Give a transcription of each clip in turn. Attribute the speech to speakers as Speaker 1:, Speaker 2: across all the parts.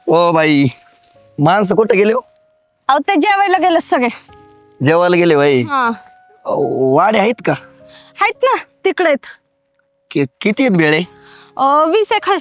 Speaker 1: O by, माणसं कुठे गेले हो?
Speaker 2: अहो ते जेवायला गेले सगळे.
Speaker 1: जेवायला गेले बाई.
Speaker 2: हा
Speaker 1: वाडे आहेत का?
Speaker 2: आहेत ना तिकडे.
Speaker 1: किती आहेत भेळे?
Speaker 2: 20 एक आहे.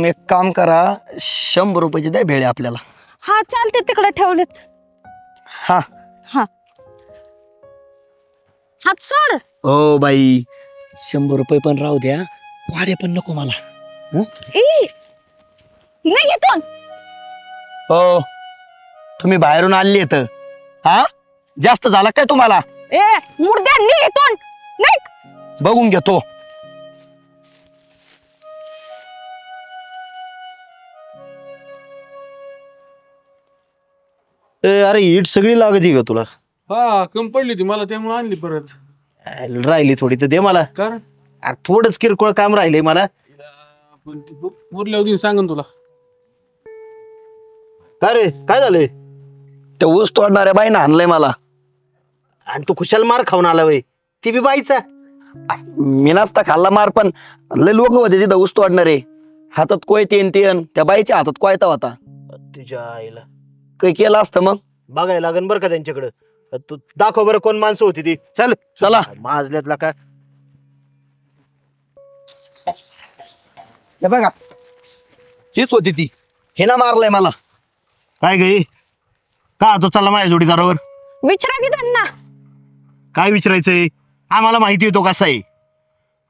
Speaker 1: एक काम करा, 100 रुपयाची द्या भेळे आपल्याला.
Speaker 2: हा चालते, तिकडे ठेवलेत.
Speaker 1: हा
Speaker 2: हा हात सोड.
Speaker 1: ओ बाई, 100 रुपये पण राहू द्या, वाडे पण नको मला.
Speaker 2: नाही येतो.
Speaker 1: हो, तुम्ही बाहेरून आली येत. हा, जास्त झाला काय तुम्हाला?
Speaker 2: ए मुर्द्या, नाही येतो. नाही
Speaker 1: बघून घेतो.
Speaker 3: अरे ईट सगळी लागती का तुला?
Speaker 4: हा, कम पडली ती मला, त्यामुळे आणली परत.
Speaker 3: राहिली थोडी तर दे मला.
Speaker 4: कारण
Speaker 3: अरे थोडंच किरकोळ काम राहिलंय मला.
Speaker 4: उरल्या होती सांगन तुला.
Speaker 3: काय रे, काय झालंय?
Speaker 1: त्या ऊस तोडणाऱ्या बाईनं आणलंय मला.
Speaker 3: आणि तू खुशाल मार खाऊन आला वय, ती बी बाईचा.
Speaker 1: मी नसता खाल्ला मार, पण लय लोक होते तिथं ऊस तोडणारे. हातात कोयते तेन, त्या बाईच्या हातात कोयता होता.
Speaker 3: तुझ्या आईला
Speaker 1: काही केलं असतं मग.
Speaker 3: बघायला लागन बरं का त्यांच्याकडं. तू दाखव बरं कोण माणसं होती ती. चल
Speaker 1: चला.
Speaker 3: माजल्यातला का?
Speaker 1: हे बघा, हीच होती ती. हे ना मारलंय मला.
Speaker 3: काय गई का तो चालला माझ्या जोडीदारावर?
Speaker 2: विचारा की त्यांना.
Speaker 3: काय विचारायचंय? आम्हाला माहिती येतो कसा आहे.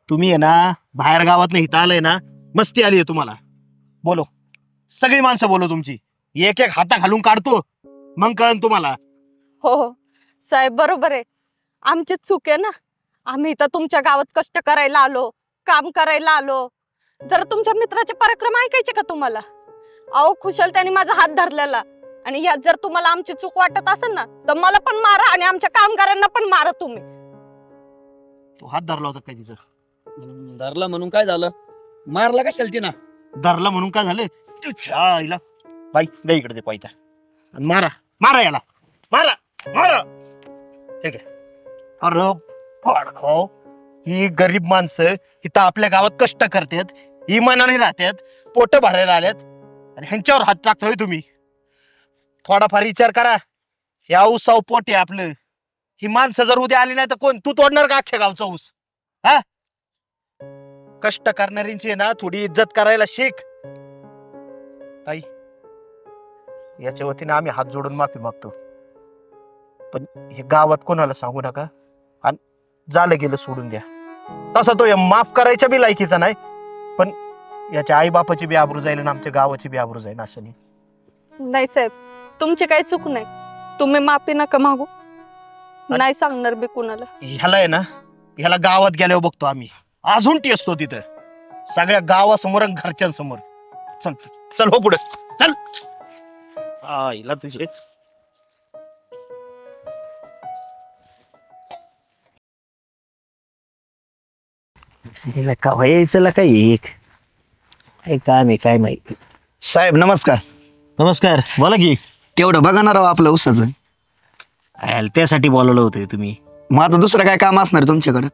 Speaker 3: तुम्ही आहे ना बाहेर गावात नाही, इथं आलंय ना, मस्ती आली आहे तुम्हाला. बोलो, सगळी माणसं बोलो तुमची. एक एक हाता घालून काढतो, मग कळन तुम्हाला.
Speaker 2: हो हो साहेब, बरोबर आहे. आमची चूक आहे ना. आम्ही इथं तुमच्या गावात कष्ट करायला आलो, काम करायला आलो. जर तुमच्या मित्राचे पराक्रम ऐकायचे का तुम्हाला? अहो खुशाल त्याने माझा हात धरलेला, आणि यात जर तुम्हाला आमची चूक वाटत असेल ना, तर मला पण मारा आणि आमच्या कामगारांना पण मारा तुम्ही.
Speaker 3: तू हात धरला होता काय तिचं?
Speaker 1: धरला म्हणून काय झालं? मारला कशाला तिना?
Speaker 3: धरला म्हणून काय झालं? तुझ्या आईला बाई, दे इकडे ते पायता आणि मारा मारा याला, मारा मारा. ठीक आहे. अरे पाडखो, ही गरीब माणसं इथं आपल्या गावात कष्ट करतात, इमानाने राहतात, पोट भरायला आल्यात, आणि ह्यांच्यावर हात टाकतोय तुम्ही. थोडाफार विचार करा. या ऊसाव पोट आहे आपलं. ही माणसं जर उद्या आली नाही तर कोण? तू तोडणार का अख्ख्या गावचा ऊस? हा, कष्ट करणाऱ्यांची ना थोडी इज्जत करायला शिक. ताई, याच्या वतीने आम्ही हात जोडून माफी मागतो, पण हे गावात कोणाला सांगू नका, आणि झालं गेलं सोडून द्या. तसा तो माफ करायच्या बी लायकीचा नाही, पण याच्या आई बापाची बी आबरू जाईल आणि आमच्या गावाची बी आबरू जाईल. अशाने
Speaker 2: नाही साहेब, तुमची काही चूक नाही. तुम्ही माफी नका मागू. नाही सांगणार बी कुणाला.
Speaker 3: ह्याला आहे ना, ह्याला गावात गेल्यावर बघतो आम्ही. अजून टेसतो तिथं सगळ्या गावासमोर आणि घरच्यांसमोर. चल चल, हो पुढे चल. आईला तुझे का व्हायचं काय एक काम आहे काय माहिती.
Speaker 1: साहेब नमस्कार.
Speaker 3: नमस्कार, बोला की.
Speaker 1: तेवढं बघा ना राव आपलं ऊसाचं.
Speaker 3: त्यासाठी बोलवलं होतं तुम्ही?
Speaker 1: मग आता दुसरं काय काम असणार आहे तुमच्याकडं?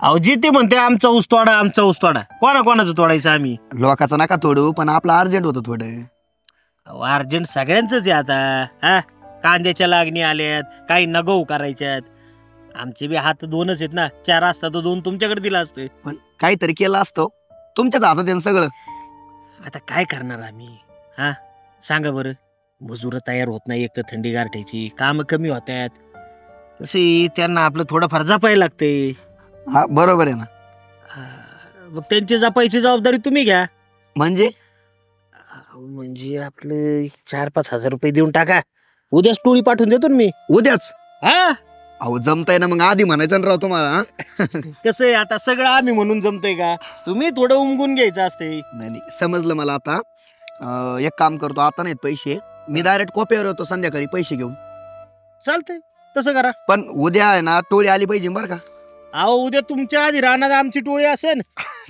Speaker 3: अहो जी ते म्हणते आमचा ऊस तोडा, आमचा ऊस तोडा. कोणाचं तोडायचं आम्ही?
Speaker 1: लोकांचं नका तोडू, पण आपलं अर्जंट होतं थोडं.
Speaker 3: अर्जंट सगळ्यांच आहे आता. हा, कांद्याच्या लागणी आल्यात, काही नगऊ करायच्यात. आमचे बी हात दोनच आहेत ना. 4 असता तर 2 तुमच्याकडे दिला असतो.
Speaker 1: पण काहीतरी केलं असतं. तुमच्याच हातात आहे सगळं.
Speaker 3: आता काय करणार आम्ही? हा सांगा बरं. मजूर तयार होत नाही, एक तर थंडी गारठ्याची, काम कमी होतात. तसे त्यांना आपलं थोडंफार जपायला लागते.
Speaker 1: हा बरोबर आहे ना.
Speaker 3: मग त्यांची जपायची जबाबदारी तुम्ही घ्या.
Speaker 1: म्हणजे
Speaker 3: आपलं 4-5 हजार रुपये देऊन टाका. उद्याच टोळी पाठवून देतो ना मी.
Speaker 1: उद्याच?
Speaker 3: हा,
Speaker 1: अहो जमताय ना, मग आधी म्हणायचं ना राव तुम्हाला.
Speaker 3: कसं आहे आता, सगळं आम्ही म्हणून जमतंय का? तुम्ही थोडं उमगून घ्यायचं असते.
Speaker 1: नाही समजलं मला आता. एक काम करतो, आता नाहीत पैसे, मी डायरेक्ट कोप्यावर होतो संध्याकाळी पैसे घेऊन.
Speaker 3: चालतंय, तसं करा.
Speaker 1: पण उद्या आहे ना टोळी आली पाहिजे बरं का.
Speaker 3: अहो उद्या तुमच्या आधी राहणार आमची टोळी असेल.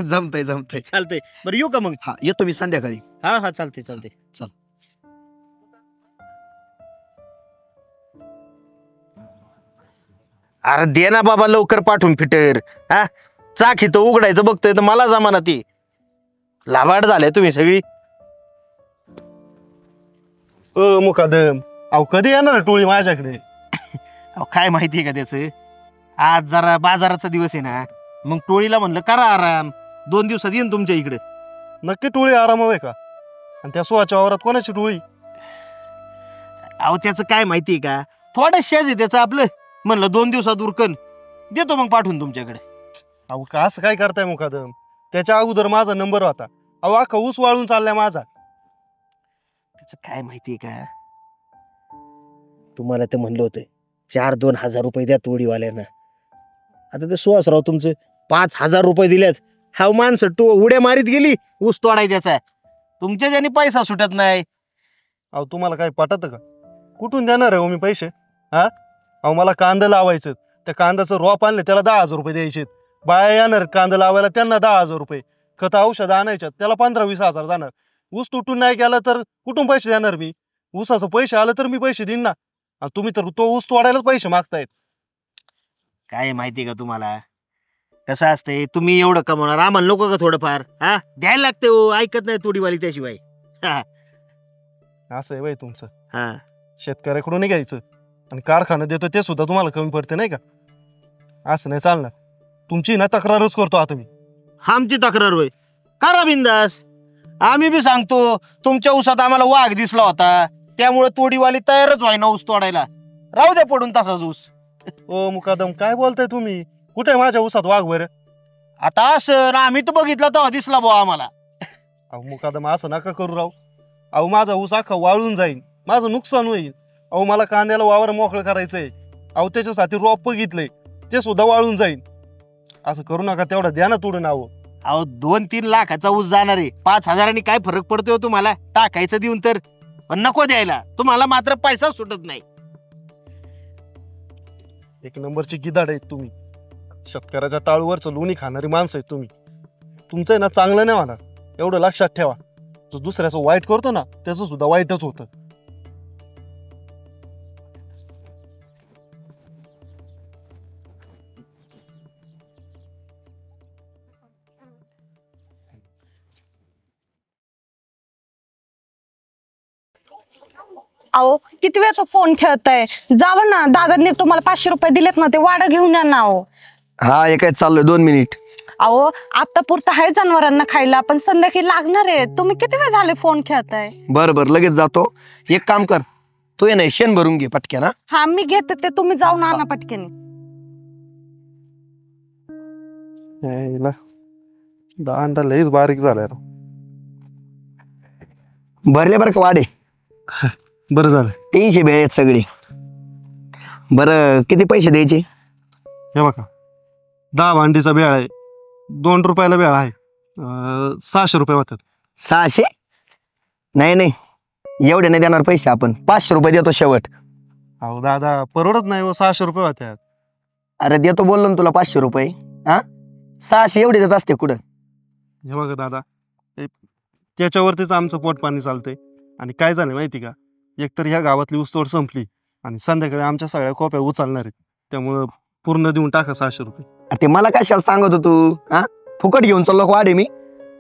Speaker 1: जमतंय.
Speaker 3: चालतंय, बरं येऊ का मग?
Speaker 1: हा येतो मी संध्याकाळी.
Speaker 3: हा चालतंय.
Speaker 1: चल.
Speaker 3: अरे दे ना बाबा लवकर पाठवून फिटर. हा, चाक इथं उघडायचं बघतोय तर मला जमाना ती लाभाड झाले तुम्ही सगळी. मुकादम अहो कधी येणार आहे टोळी माझ्याकडे? अहो काय माहितीये का त्याचं, आज जरा बाजाराचा दिवस आहे ना, मग टोळीला म्हणलं करा आराम, 2 दिवसात येईन तुमच्या इकडे.
Speaker 5: नक्की टोळी आराम आहे का? आणि त्या सुहाच्या वावरात कोणाची टोळी?
Speaker 3: अहो त्याचं काय माहितीये का, थोडं शेज आहे त्याचं आपलं, म्हणलं 2 दिवसात उरकन देतो मग पाठवून तुमच्याकडे.
Speaker 5: अहो का असं काय करताय मुकादम? त्याच्या अगोदर माझा नंबर होता. अहो अख्खा ऊस वाळून चाललाय माझा.
Speaker 3: त्याचं काय माहितीये का, तुम्हाला ते म्हणलं होतं 4-2 हजार रुपये द्या तोडीवाल्यांना. आता ते सुहासराव तुमचे 5,000 रुपये दिल्यात. हा माणसं उड्या मारीत गेली ऊस तोडाय त्याचा, तुमच्या ज्याने पैसा सुटत नाही.
Speaker 5: अहो तुम्हाला काय पटत का? कुठून देणार आहे हो मी पैसे? हा अहो मला कांदा लावायचं, त्या कांद्याचं रोप आणले त्याला 10,000 रुपये द्यायचे. बाया येणार कांदा लावायला त्यांना 10,000 रुपये. खत औषधं आणायच्यात त्याला 15-20 हजार जाणार. ऊस तुटून नाही गेला तर कुठून पैसे देणार मी? ऊसाचं पैसे आलं तर मी पैसे देईन ना. आणि तुम्ही तर तो ऊस तोडायलाच पैसे मागतायत.
Speaker 3: काय माहिती का तुम्हाला कसं असतंय, तुम्ही एवढं कमवणार, आम्हाला नको का थोडंफार? हा द्यायला लागते हो, ऐकत नाही तोडीवाली त्याशिवाय.
Speaker 5: असं आहे बाई तुमचं.
Speaker 3: हा
Speaker 5: शेतकऱ्याकडून घ्यायचं आणि कारखाना देतो ते सुद्धा तुम्हाला कमी पडते नाही का? असं नाही चालणार. तुमची ना तक्रारच करतो आता मी.
Speaker 3: आमची तक्रार होय, करा बिंदास. आम्ही बी सांगतो तुमच्या ऊसात आम्हाला वाघ दिसला होता, त्यामुळे तोडीवाली तयारच व्हाय ना ऊस तोडायला. राहू द्या पडून तसाच ऊस.
Speaker 5: ओ मुकादम काय बोलताय तुम्ही? कुठे माझ्या ऊसात वाघ बरं?
Speaker 3: आता असं आम्ही तर बघितला तेव्हा दिसला बुवा आम्हाला.
Speaker 5: अहो मुकादम असं नका करू राव. अहो माझा ऊस अख्खा वाळून जाईल, माझं नुकसान होईल. अहो मला कांद्याला वावर मोकळं करायचंय. अहो त्याच्यासाठी रोप बघितलंय ते सुद्धा वाळून जाईल. असं करू नका, तेवढं द्या ना तोडून.
Speaker 3: अहो 2-3 लाखाचा ऊस जाणार आहे, 5,000 काय फरक पडतोय तुम्हाला टाकायचं देऊन तर? पण नको द्यायला, तुम्हाला मात्र पैसा सुटत नाही.
Speaker 5: एक नंबरची गिदाड आहेत तुम्ही. शेतकऱ्याच्या टाळूवरचं लोणी खाणारी माणसं आहेत तुम्ही. तुमचं आहे ना चांगलं नाही म्हणा, एवढं लक्षात ठेवा. जो दुसऱ्याचं वाईट करतो ना त्याचं सुद्धा वाईटच होतं.
Speaker 2: अहो किती वेळ तो फोन खेळताय, जावं ना. दादांनी तुम्हाला 500 रुपये दिलेत ना, ते वाडा घेऊन या ना. अहो
Speaker 1: हा हे काय चाललोय 2 मिनिट.
Speaker 2: अहो आता पुरतं आहे जनावरांना खायला, पण संध्याकाळी लागणार आहे. तुम्ही किती वेळ झाले फोन खेळताय?
Speaker 1: बरं बरं लगेच जातो. एक काम कर, तू ये नाही शेण भरून घे पटक्यान.
Speaker 2: हा मी घेते ते, तुम्ही जाऊन आणा पटकन.
Speaker 5: दांडा लईच बारीक झालाय राव.
Speaker 1: भरले बरं का वाडे?
Speaker 5: बरं झालं.
Speaker 1: 300 बेळ आहेत सगळे. बरं किती पैसे द्यायचे?
Speaker 5: हे बघा 10 भांडीचा बेळ आहे, 2 रुपयाला बेळ आहे. 600 रुपये होतात.
Speaker 1: 600? नाही नाही एवढे नाही देणार पैसे आपण. 500 रुपये देतो शेवट.
Speaker 5: अहो दादा परवडत नाही व 600 रुपये होतात.
Speaker 1: अरे देतो बोललो ना तुला 500 रुपये. हा 600 एवढे देत असते कुठं?
Speaker 5: हे बघा दादा, त्याच्यावरतीच आमचं पोट पाणी चालतंय. आणि काय झालं माहिती का, एकतर ह्या गावातली ऊसतोड संपली आणि संध्याकाळी आमच्या सगळ्या कोप्या उचलणार आहेत. त्यामुळं पूर्ण देऊन टाका 600 रुपये.
Speaker 1: ते मला कशाला सांगत तू? हा फुकट घेऊन चाललो वाडे मी.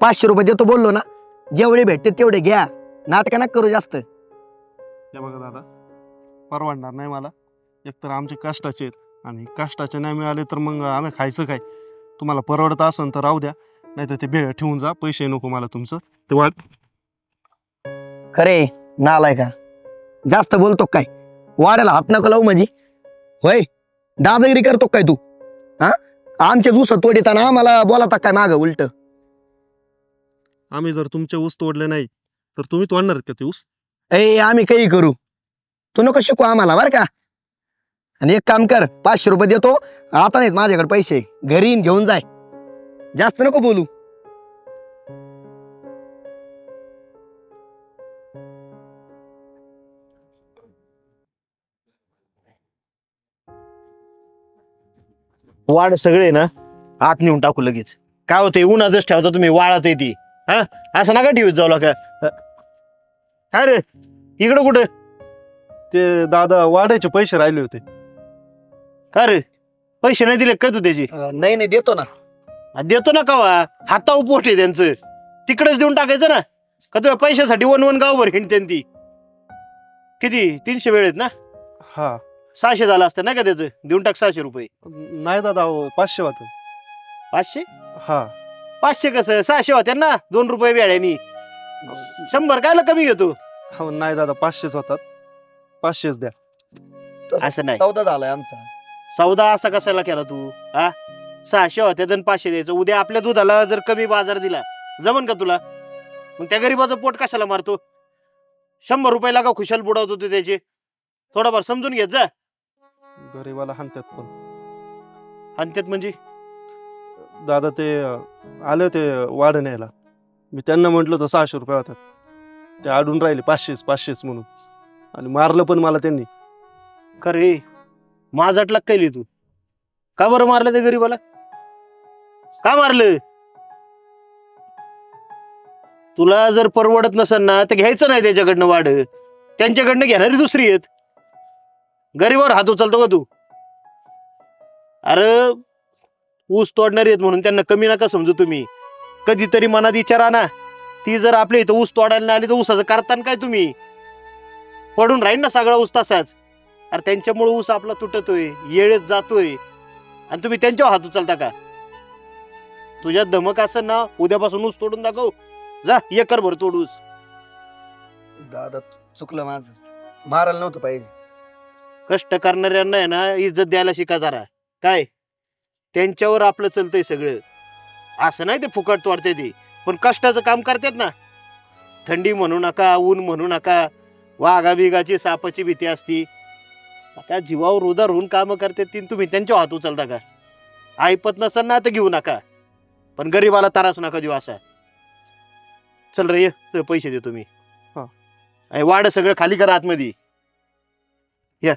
Speaker 1: 500 रुपये देतो बोललो ना, जेवढे भेटते तेवढे घ्या. नाटक नका करू जास्त.
Speaker 5: हे बघा दादा, परवडणार नाही मला. एकतर आमचे कष्टाचे आहेत आणि कष्टाचे नाही मिळाले तर मग आम्ही खायचं काय? तुम्हाला परवडत असेल तर राहू द्या, नाही तर ते बेळ ठेवून जा. पैसे नको मला तुमचं ते वाट.
Speaker 1: खरे नालाय का? जास्त बोलतो काय? वाड्याला हात नको लावू म्हणजे होय? दादागिरी करतो काय तू? हा आमच्या ऊस तोडताना आम्हाला बोलाता काय माग उलट?
Speaker 5: आम्ही जर तुमचे ऊस तोडले नाही तर तुम्ही तोडणार आहेत का ते ऊस?
Speaker 1: ए आम्ही काही करू, तू नको शिकू आम्हाला बरं का. आणि एक काम कर, 500 रुपये देतो. आता नाहीत माझ्याकडे पैसे, घरी येऊन घेऊन जाय. जास्त नको बोलू.
Speaker 3: वाढ सगळे ना आत नेऊन टाकू लगेच. काय होते उन्हातच ठेवता तुम्ही, वाळत आहे ती. हा असं नका ठेवीत जाऊ का? काय रे इकडं कुठं?
Speaker 5: ते दादा वाढायचे पैसे राहिले होते.
Speaker 3: का रे पैसे नाही दिले काय तू त्याची?
Speaker 1: नाही नाही देतो ना.
Speaker 3: देतो ना कावा, हातावर पोट आहे त्यांचं, तिकडेच देऊन टाकायचं ना. का तुझ्या पैशासाठी वन गावभर हिंडते ती. किती 300 वेळ आहेत ना?
Speaker 5: हा
Speaker 3: 600 झालं असतं ना का त्याचं? देऊन टाक 600 रुपये.
Speaker 5: नाही दादा अहो 500 होतं.
Speaker 3: 500?
Speaker 5: हा
Speaker 3: 500 कसं? 600 होत्या ना 2 रुपये वेळ्यानी. 100 कायला कमी घेतो?
Speaker 5: हो नाही दादा 500च होतात. 500च द्या.
Speaker 3: असं नाही.
Speaker 1: सौदा झालाय आमचा.
Speaker 3: सौदा असा कशाला केला तू? हा 600 होत्या तर 500 द्यायचं. उद्या आपल्या दुधाला जर कमी बाजार दिला जमन का तुला? मग त्या गरीबाचं पोट कशाला मारतो? 100 रुपयाला का खुशाल बुडवतो तू त्याचे? थोडाफार समजून घेत जा.
Speaker 5: गरीबाला हाणतात पण.
Speaker 3: आणि त्यात म्हणजे
Speaker 5: दादा ते आले होते वाढ न्यायला. मी त्यांना म्हटलं होतं 600 रुपये होतात. ते आडून राहिले 500 म्हणून आणि मारलं पण मला त्यांनी.
Speaker 3: खरे माझाटला कैली तू का बरं मारलं ते गरीबाला? का मारलं? तुला जर परवडत नसेल ना तर घ्यायचं नाही त्याच्याकडनं वाढ. त्यांच्याकडनं घेणारी दुसरी आहेत. गरीबावर हात उचलतो का तू? अरे ऊस तोडणारी आहेत म्हणून त्यांना कमी नका समजू तुम्ही. कधीतरी मनात विचारा ना, ती जर आपल्या इथं ऊस तोडायला नाही आली तर ऊसाचं करताना काय तुम्ही? पडून राहील ना सगळा ऊस तसाच. अरे त्यांच्यामुळे ऊस आपला तुटतोय, येळेत जातोय आणि तुम्ही त्यांच्यावर हात उचलता का? तुझ्यात धमक असेल ना उद्यापासून ऊस तोडून दाखव. जा एकर भर तोड ऊस.
Speaker 1: दादा चुकलं माझं. मारायला नव्हतं पाहिजे.
Speaker 3: कष्ट करणाऱ्यांना आहे ना इज्जत द्यायला शिका जरा. काय त्यांच्यावर आपलं चलतंय सगळं. असं नाही ते फुकट तोडते ते, पण कष्टाचं काम करतात ना. थंडी म्हणू नका, ऊन म्हणू नका, वाघा बिगाची सापाची भीती असती. आता जीवावर उदार होऊन कामं करतात ती, तुम्ही त्यांच्या हात उचलता का? ऐपत नसेल ना तर घेऊ नका, पण गरीबाला त्रास नका देऊ असा. चल रे ये पैसे देतो मी.
Speaker 5: हा.
Speaker 3: वाढ सगळं खाली करा आतमध्ये. या